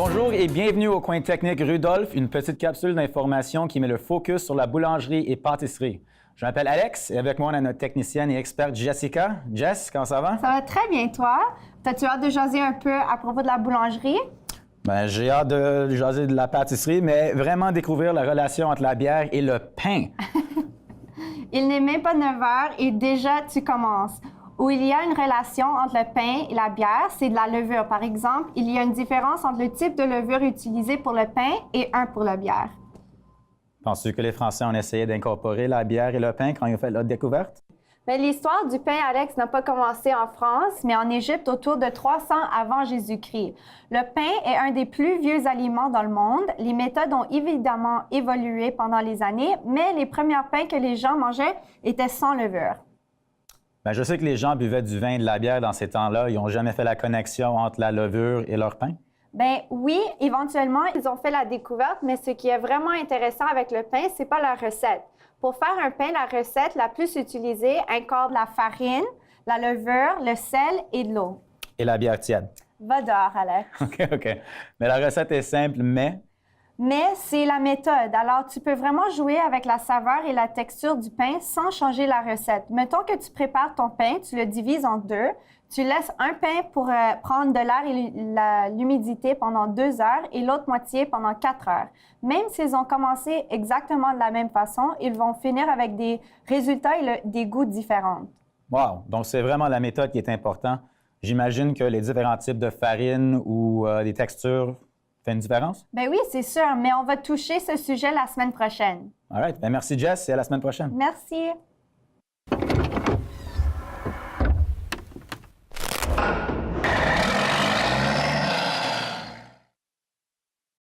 Bonjour et bienvenue au Coin Technique Rudolph, une petite capsule d'information qui met le focus sur la boulangerie et pâtisserie. Je m'appelle Alex et avec moi, on a notre technicienne et experte Jessica. Jess, comment ça va? Ça va très bien, toi? T'as-tu hâte de jaser un peu à propos de la boulangerie? Ben, j'ai hâte de jaser de la pâtisserie, mais vraiment découvrir la relation entre la bière et le pain. Il n'est même pas 9 heures et déjà tu commences. Où il y a une relation entre le pain et la bière, c'est de la levure. Par exemple, il y a une différence entre le type de levure utilisé pour le pain et un pour la bière. Penses-tu que les Français ont essayé d'incorporer la bière et le pain quand ils ont fait leur découverte? Mais l'histoire du pain, Alex, n'a pas commencé en France, mais en Égypte autour de 300 avant Jésus-Christ. Le pain est un des plus vieux aliments dans le monde. Les méthodes ont évidemment évolué pendant les années, mais les premiers pains que les gens mangeaient étaient sans levure. Ben, je sais que les gens buvaient du vin et de la bière dans ces temps-là. Ils n'ont jamais fait la connexion entre la levure et leur pain? Ben oui, éventuellement, ils ont fait la découverte, mais ce qui est vraiment intéressant avec le pain, c'est pas la recette. Pour faire un pain, la recette la plus utilisée inclut la farine, la levure, le sel et de l'eau. Et la bière tiède? Va dehors, Alex. OK. Mais la recette est simple, mais c'est la méthode. Alors, tu peux vraiment jouer avec la saveur et la texture du pain sans changer la recette. Mettons que tu prépares ton pain, tu le divises en deux. Tu laisses un pain pour prendre de l'air et l'humidité pendant 2 heures et l'autre moitié pendant 4 heures. Même s'ils ont commencé exactement de la même façon, ils vont finir avec des résultats et des goûts différents. wow! Donc, c'est vraiment la méthode qui est importante. J'imagine que les différents types de farine ou des textures font une différence? Ben oui, c'est sûr, mais on va toucher ce sujet la semaine prochaine. All right. Ben, merci, Jess, et à la semaine prochaine. Merci.